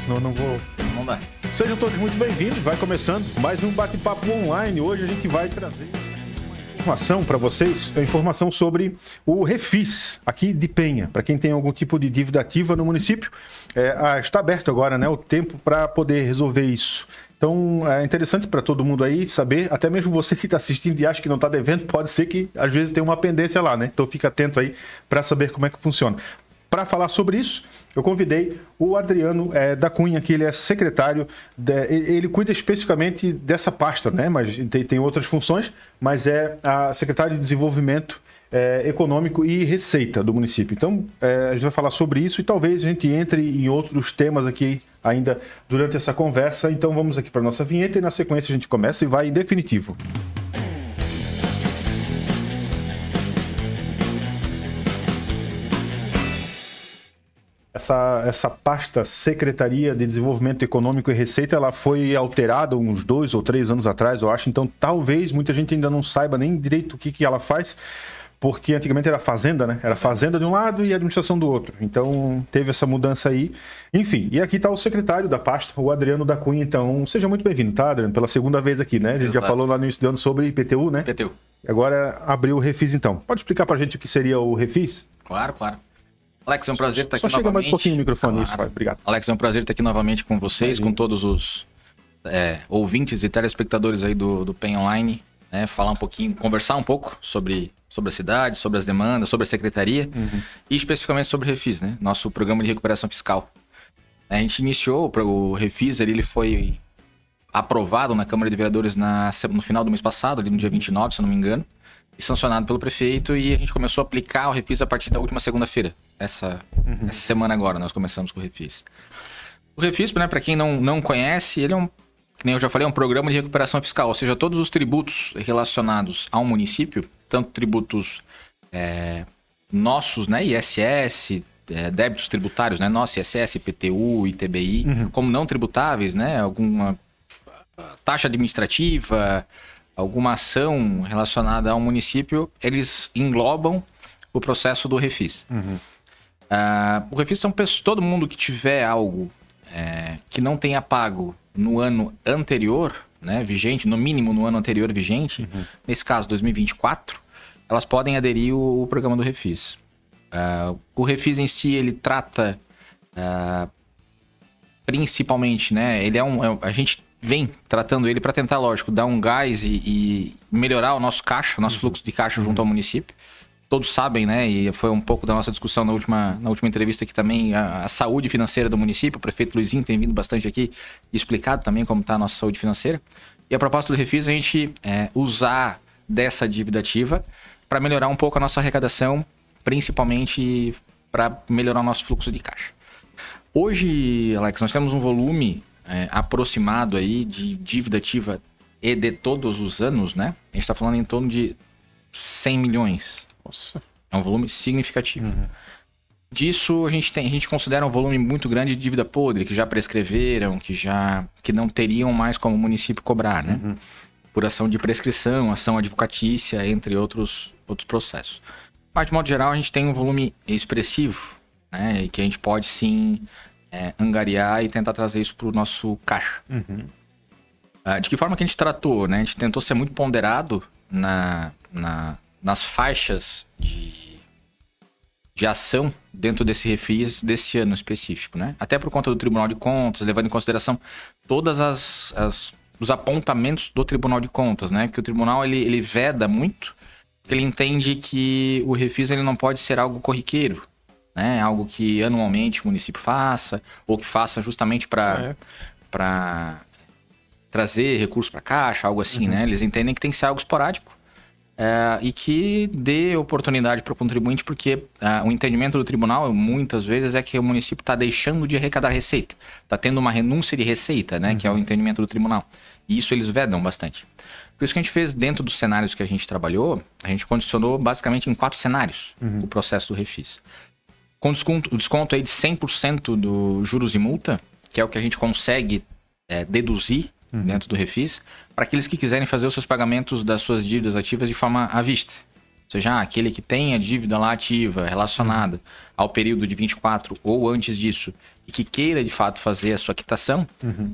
senão eu não vou... Não dá. Sejam todos muito bem-vindos, vai começando mais um bate-papo online. Hoje a gente vai trazer informação para vocês, informação sobre o Refis aqui de Penha. Para quem tem algum tipo de dívida ativa no município, está aberto agora, né, o tempo para poder resolver isso. Então é interessante para todo mundo aí saber, até mesmo você que está assistindo e acha que não está devendo, pode ser que às vezes tenha uma pendência lá, né? Então fica atento aí para saber como é que funciona. Para falar sobre isso, eu convidei o Adriano da Cunha, que ele é secretário, ele cuida especificamente dessa pasta, né? Mas tem outras funções, mas é a secretária de Desenvolvimento Econômico e Receita do município. Então, a gente vai falar sobre isso e talvez a gente entre em outros temas aqui ainda durante essa conversa. Então, vamos aqui para a nossa vinheta e na sequência a gente começa e vai em definitivo. Essa pasta Secretaria de Desenvolvimento Econômico e Receita, ela foi alterada uns 2 ou 3 anos atrás, eu acho. Então, talvez muita gente ainda não saiba nem direito o que ela faz, porque antigamente era Fazenda, né? Era Fazenda de um lado e Administração do outro. Então, teve essa mudança aí. Enfim, e aqui está o secretário da pasta, o Adriano da Cunha. Então, seja muito bem-vindo, tá, Adriano? Pela segunda vez aqui, né? A gente já falou lá no início do ano sobre IPTU, né? IPTU. Agora abriu o Refis, então. Pode explicar pra gente o que seria o Refis? Claro. Alex, é um prazer estar aqui novamente. Só chega mais um pouquinho no microfone, claro. Isso, pai. Obrigado. Alex, é um prazer estar aqui novamente com vocês, com todos os ouvintes e telespectadores aí do PEN Online, né? Falar um pouquinho, conversar um pouco sobre a cidade, sobre as demandas, sobre a secretaria e especificamente sobre o Refis, né? Nosso programa de recuperação fiscal. A gente iniciou o Refis, ele foi aprovado na Câmara de Vereadores no final do mês passado, ali no dia 29, se eu não me engano, e sancionado pelo prefeito, e a gente começou a aplicar o Refis a partir da última segunda-feira. Essa semana agora nós começamos com o Refis. O Refis, né, para quem não conhece, ele que nem eu já falei, é um programa de recuperação fiscal, ou seja, todos os tributos relacionados ao município, tanto tributos nossos, né, ISS, débitos tributários, né, nosso ISS, IPTU, ITBI, como não tributáveis, né, alguma taxa administrativa, alguma ação relacionada ao município, eles englobam o processo do Refis. O Refis são pessoas, todo mundo que tiver algo que não tenha pago no ano anterior, né, vigente, no mínimo no ano anterior vigente, nesse caso 2024, elas podem aderir ao programa do Refis. O Refis em si, ele trata principalmente, né, ele a gente vem tratando ele para tentar, lógico, dar um gás e melhorar o nosso caixa, nosso fluxo de caixa junto ao município. Todos sabem, né, e foi um pouco da nossa discussão na última entrevista aqui também, a saúde financeira do município. O prefeito Luizinho tem vindo bastante aqui e explicado também como está a nossa saúde financeira. E a proposta do Refis é a gente usar dessa dívida ativa para melhorar um pouco a nossa arrecadação, principalmente para melhorar o nosso fluxo de caixa. Hoje, Alex, nós temos um volume aproximado aí de dívida ativa e de todos os anos, né? A gente está falando em torno de 100 milhões. Nossa. É um volume significativo. Disso, a gente considera um volume muito grande de dívida podre, que já prescreveram, que não teriam mais como o município cobrar, né? Por ação de prescrição, ação advocatícia, entre outros processos. Mas, de modo geral, a gente tem um volume expressivo, né? E que a gente pode, sim, angariar e tentar trazer isso para o nosso caixa. De que forma que a gente tratou, né? A gente tentou ser muito ponderado nas faixas de ação dentro desse Refis desse ano específico, né? Até por conta do Tribunal de Contas, levando em consideração todas os apontamentos do Tribunal de Contas, né? Porque o Tribunal, ele veda muito, porque ele entende que o Refis ele não pode ser algo corriqueiro, né? Algo que anualmente o município faça, ou que faça justamente para trazer recursos para a caixa, algo assim, né? Eles entendem que tem que ser algo esporádico e que dê oportunidade para o contribuinte, porque o entendimento do tribunal, muitas vezes, é que o município está deixando de arrecadar receita. Está tendo uma renúncia de receita, né? Que é o entendimento do tribunal. E isso eles vedam bastante. Por isso que a gente fez, dentro dos cenários que a gente trabalhou, a gente condicionou basicamente em 4 cenários o processo do Refis. Com desconto aí de 100% do juros e multa, que é o que a gente consegue deduzir dentro do Refis, para aqueles que quiserem fazer os seus pagamentos das suas dívidas ativas de forma à vista. seja, aquele que tem a dívida lá ativa relacionada ao período de 24 ou antes disso e que queira, de fato, fazer a sua quitação,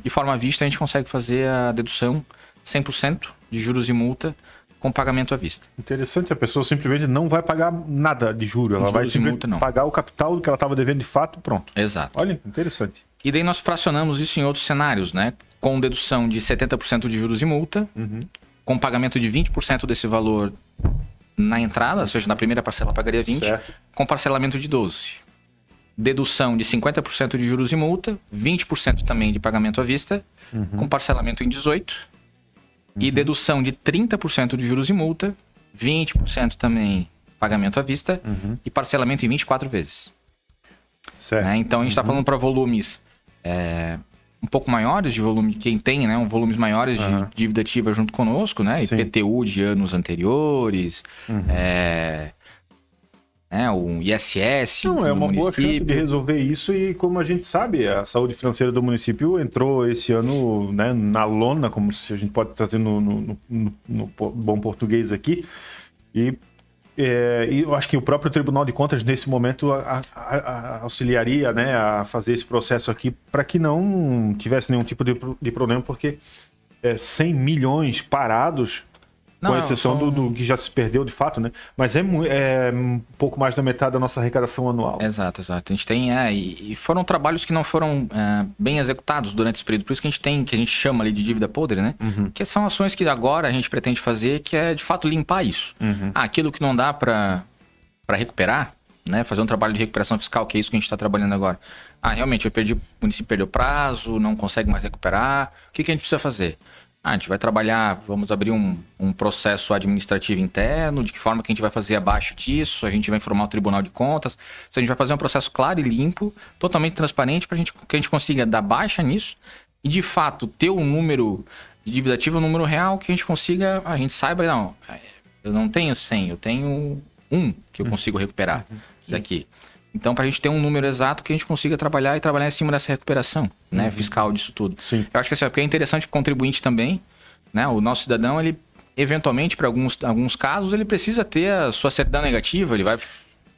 de forma à vista, a gente consegue fazer a dedução 100% de juros e multa com pagamento à vista. Interessante, a pessoa simplesmente não vai pagar nada de juros, ela vai simplesmente pagar o capital do que ela estava devendo de fato, pronto. Exato. Olha, interessante. E daí nós fracionamos isso em outros cenários, né? Com dedução de 70% de juros e multa, com pagamento de 20% desse valor na entrada, ou seja, na primeira parcela pagaria 20%, certo. Com parcelamento de 12%. Dedução de 50% de juros e multa, 20% também de pagamento à vista, com parcelamento em 18%. E dedução de 30% de juros e multa, 20% também pagamento à vista e parcelamento em 24 vezes. Certo. Né? Então a gente está falando para volumes um pouco maiores de volume, quem tem, né, volumes maiores de dívida ativa junto conosco, né, IPTU de anos anteriores, o ISS. Não, é uma boa chance de resolver isso e, como a gente sabe, a saúde financeira do município entrou esse ano, né, na lona, como se a gente pode trazer no bom português aqui, e eu acho que o próprio Tribunal de Contas, nesse momento, auxiliaria, né, a fazer esse processo aqui para que não tivesse nenhum tipo de problema, porque 100 milhões parados, com exceção do que já se perdeu de fato, né? Mas é um pouco mais da metade da nossa arrecadação anual. Exato. A gente tem, e foram trabalhos que não foram bem executados durante esse período. Por isso que a gente tem, que a gente chama ali de dívida podre, né? Que são ações que agora a gente pretende fazer, que é de fato limpar isso. Aquilo que não dá para recuperar, né? Fazer um trabalho de recuperação fiscal, que é isso que a gente está trabalhando agora. Realmente, o município perdeu prazo, não consegue mais recuperar. O que a gente precisa fazer? A gente vai trabalhar, vamos abrir um processo administrativo interno, de que forma que a gente vai fazer a baixa disso, a gente vai informar o Tribunal de Contas, a gente vai fazer um processo claro e limpo, totalmente transparente, para que a gente consiga dar baixa nisso e, de fato, ter um número de dívida ativa, um número real, que a gente saiba, não, eu não tenho 100, eu tenho 1 que eu consigo recuperar daqui. Então, para a gente ter um número exato que a gente consiga trabalhar em cima dessa recuperação, né, fiscal disso tudo. Sim. Eu acho que assim, porque é interessante para o contribuinte também, né? O nosso cidadão, ele eventualmente, para alguns casos, ele precisa ter a sua certidão negativa, ele vai,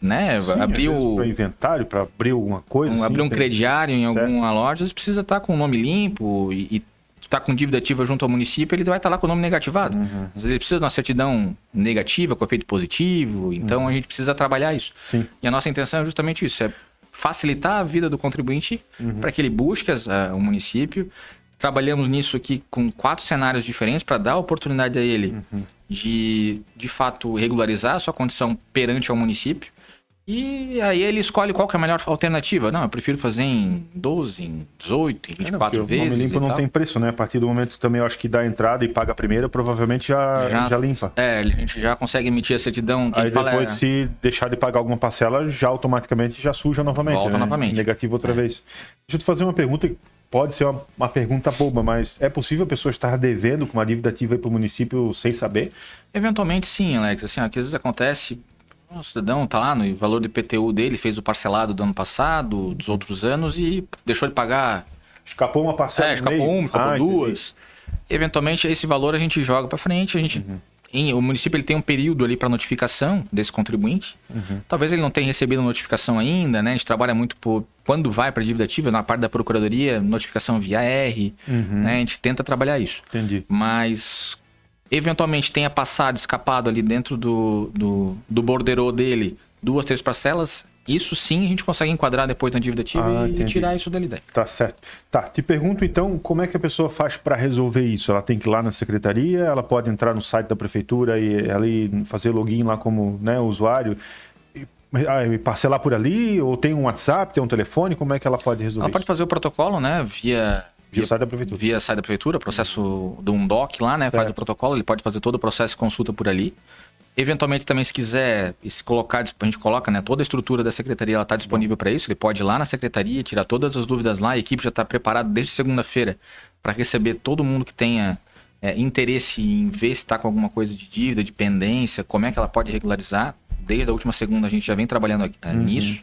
né, abrir para inventário, para abrir alguma coisa. Abrir um crediário em alguma loja, você precisa estar com o nome limpo e está com dívida ativa junto ao município, ele vai estar lá com o nome negativado. Às vezes ele precisa de uma certidão negativa, com efeito positivo, então a gente precisa trabalhar isso. Sim. E a nossa intenção é justamente isso, é facilitar a vida do contribuinte para que ele busque o município. Trabalhamos nisso aqui com 4 cenários diferentes para dar a oportunidade a ele de fato, regularizar a sua condição perante ao município. E aí ele escolhe qual que é a melhor alternativa. Não, eu prefiro fazer em 12, em 18, em 24 vezes. O nome limpo não tem preço, né? A partir do momento também, eu acho que dá entrada e paga a primeira, provavelmente já limpa. A gente já consegue emitir a certidão. Que aí a gente depois, se deixar de pagar alguma parcela, já automaticamente já suja novamente. Volta novamente. Negativo outra vez. Deixa eu te fazer uma pergunta, pode ser uma pergunta boba, mas é possível a pessoa estar devendo com uma dívida ativa para o município sem saber? Eventualmente sim, Alex. Assim, às vezes acontece... O cidadão está lá no valor do IPTU dele, fez o parcelado do ano passado, dos outros anos e deixou de pagar. Escapou uma parcela. Escapou escapou 2. Eventualmente, esse valor a gente joga para frente. O município ele tem um período ali para notificação desse contribuinte. Talvez ele não tenha recebido a notificação ainda, né? A gente trabalha muito quando vai para dívida ativa, na parte da procuradoria, notificação via R. Né? A gente tenta trabalhar isso. Entendi. Mas... eventualmente tenha escapado ali dentro do borderô dele 2, 3 parcelas, isso sim a gente consegue enquadrar depois na dívida ativa e tirar isso dali. Tá certo. Tá, te pergunto então, como é que a pessoa faz para resolver isso? Ela tem que ir lá na secretaria, ela pode entrar no site da prefeitura e ali fazer login lá como, né, usuário e parcelar por ali? Ou tem um WhatsApp, tem um telefone? Como é que ela pode resolver isso? Ela pode fazer o protocolo, né, via site da prefeitura. Via site da prefeitura, processo do UNDOC lá, né? Certo. Faz o protocolo, ele pode fazer todo o processo de consulta por ali. Eventualmente também, se quiser, a gente coloca, né? Toda a estrutura da secretaria, ela está disponível para isso. Ele pode ir lá na secretaria, tirar todas as dúvidas lá. A equipe já está preparada desde segunda-feira para receber todo mundo que tenha interesse em ver se está com alguma coisa de dívida, de pendência, como é que ela pode regularizar. Desde a última segunda a gente já vem trabalhando nisso.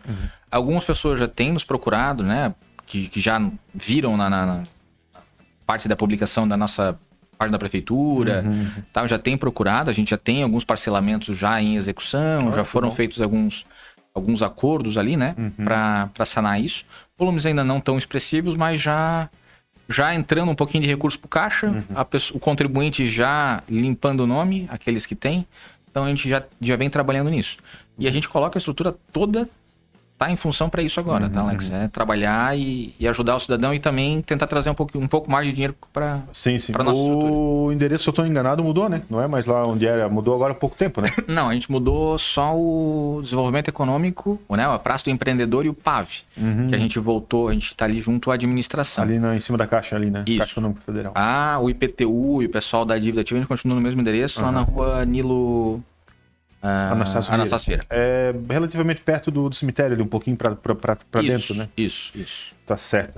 Algumas pessoas já têm nos procurado, né? Que já viram na parte da publicação da nossa parte da prefeitura, tal, já tem procurado, a gente já tem alguns parcelamentos já em execução, já foram feitos alguns acordos ali, né, para sanar isso. Volumes ainda não tão expressivos, mas já entrando um pouquinho de recurso para o caixa, o contribuinte já limpando o nome, aqueles que tem. Então a gente já vem trabalhando nisso. E a gente coloca a estrutura toda, tá em função para isso agora, tá, Alex? É trabalhar e ajudar o cidadão e também tentar trazer um pouco mais de dinheiro para nossa estrutura. O endereço, se eu estou enganado, mudou, né? Não é mais lá onde era, mudou agora há pouco tempo, né? Não, a gente mudou só o desenvolvimento econômico, né? A Praça do Empreendedor e o PAV, que a gente voltou, a gente está ali junto à administração. Ali em cima da Caixa, ali, né? Isso. Caixa Econômica Federal. O IPTU e o pessoal da dívida ativa, a gente continua no mesmo endereço, lá na rua Nilo... Anastácio Vieira. É relativamente perto do cemitério, ali, um pouquinho para dentro, né? Isso. Tá certo.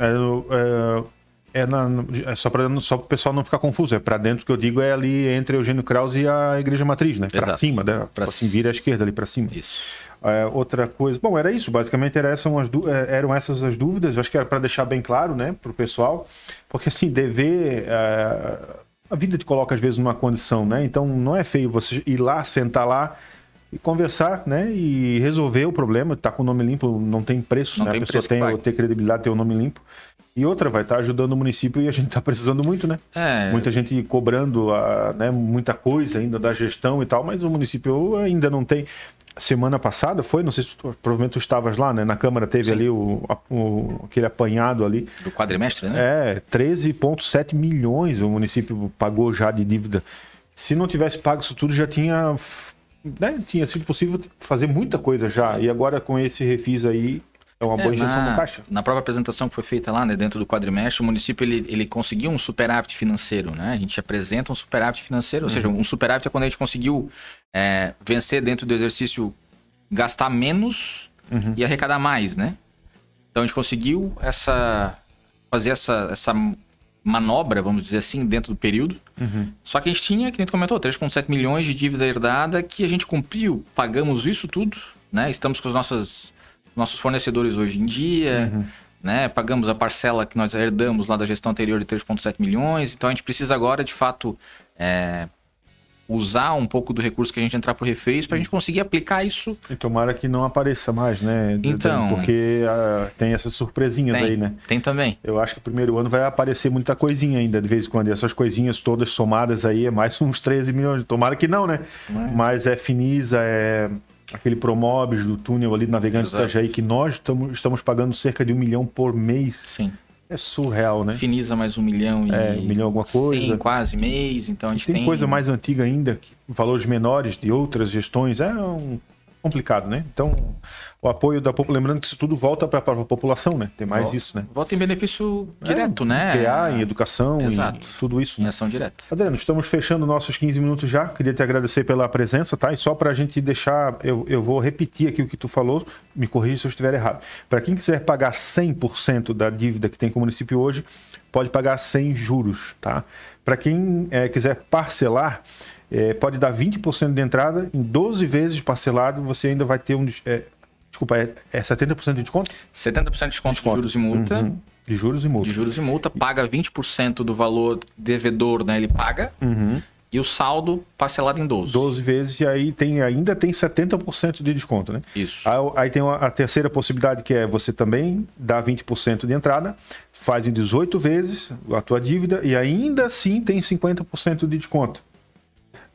Só para o pessoal não ficar confuso, é para dentro que eu digo, é ali entre Eugênio Krause e a Igreja Matriz, né? Para cima, né? Assim, vira à esquerda, ali para cima. Isso. Outra coisa... Bom, era isso, basicamente eram essas as dúvidas, eu acho que era para deixar bem claro, né, para o pessoal, porque assim, dever... A vida te coloca às vezes numa condição, né? Então não é feio você ir lá, sentar lá e conversar, né? E resolver o problema. Tá com o nome limpo, não tem preço, né? A pessoa tem ter credibilidade, ter o nome limpo. E outra, vai estar ajudando o município e a gente está precisando muito, né? Muita gente cobrando né, muita coisa ainda da gestão e tal, mas o município ainda não tem. Semana passada foi, não sei se provavelmente tu estavas lá, né? Na Câmara teve ali aquele apanhado ali. Do quadrimestre, né? 13,7 milhões o município pagou já de dívida. Se não tivesse pago isso tudo, já tinha, né? Tinha sido possível fazer muita coisa já. E agora com esse refis aí, é uma boa injeção no caixa. Na própria apresentação que foi feita lá, né, dentro do quadrimestre, o município ele conseguiu um superávit financeiro, né? A gente apresenta um superávit financeiro, ou seja, um superávit é quando a gente conseguiu vencer dentro do exercício, gastar menos e arrecadar mais, né? Então a gente conseguiu fazer essa manobra, vamos dizer assim, dentro do período. Só que a gente tinha, que nem tu comentou, 3,7 milhões de dívida herdada que a gente cumpriu, pagamos isso tudo, né? Estamos com os nossos fornecedores hoje em dia, né? Pagamos a parcela que nós herdamos lá da gestão anterior de 3,7 milhões. Então a gente precisa agora, de fato, usar um pouco do recurso que a gente entrar por refis para a gente conseguir aplicar isso. E tomara que não apareça mais, né? Então, porque tem essas surpresinhas aí, né? Tem também. Eu acho que o primeiro ano vai aparecer muita coisinha ainda, de vez em quando. E essas coisinhas todas somadas aí é mais uns 13 milhões. Tomara que não, né? Mas é Finisa, aquele Promobis do túnel ali do Navegante Itajaí, que nós estamos pagando cerca de 1 milhão por mês. Sim. É surreal, né? Finisa mais 1 milhão e... 1 milhão alguma coisa. Quase mês, então a gente tem coisa mais antiga ainda, valores menores de outras gestões, complicado, né? Então, o apoio da população, lembrando que isso tudo volta para a população, né? Tem mais isso, né? Volta em benefício direto, né? PA, em educação, em tudo isso. Em ação direta. Adriano, estamos fechando nossos 15 minutos já. Queria te agradecer pela presença, tá? E só para a gente deixar, eu vou repetir aqui o que tu falou, me corrija se eu estiver errado. Para quem quiser pagar 100% da dívida que tem com o município hoje, pode pagar sem juros, tá? Para quem quiser parcelar, pode dar 20% de entrada, em 12 vezes parcelado, você ainda vai ter desculpa, é 70% de desconto? 70% de desconto de juros e multa. De juros e multa. De juros e multa, paga 20% do valor devedor, né? Ele paga. E o saldo parcelado em 12. 12 vezes, e aí ainda tem 70% de desconto, né? Isso. Aí tem a terceira possibilidade, que é você também dar 20% de entrada, faz em 18 vezes a tua dívida, e ainda assim tem 50% de desconto.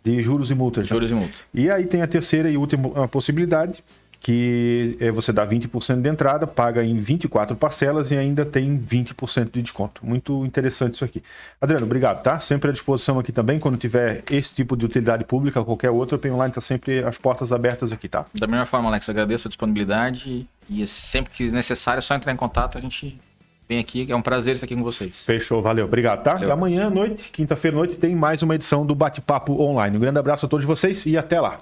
De juros e multas. Juros e multa. E aí tem a terceira e última possibilidade, que você dá 20% de entrada, paga em 24 parcelas e ainda tem 20% de desconto. Muito interessante isso aqui. Adriano, obrigado, tá? Sempre à disposição aqui também, quando tiver esse tipo de utilidade pública ou qualquer outra, o Penho Online está sempre as portas abertas aqui, tá? Da mesma forma, Alex, agradeço a disponibilidade e sempre que necessário é só entrar em contato, a gente vem aqui, é um prazer estar aqui com vocês. Fechou, valeu, obrigado, tá? Valeu. E amanhã à noite, quinta-feira à noite, tem mais uma edição do Bate-Papo Online. Um grande abraço a todos vocês e até lá.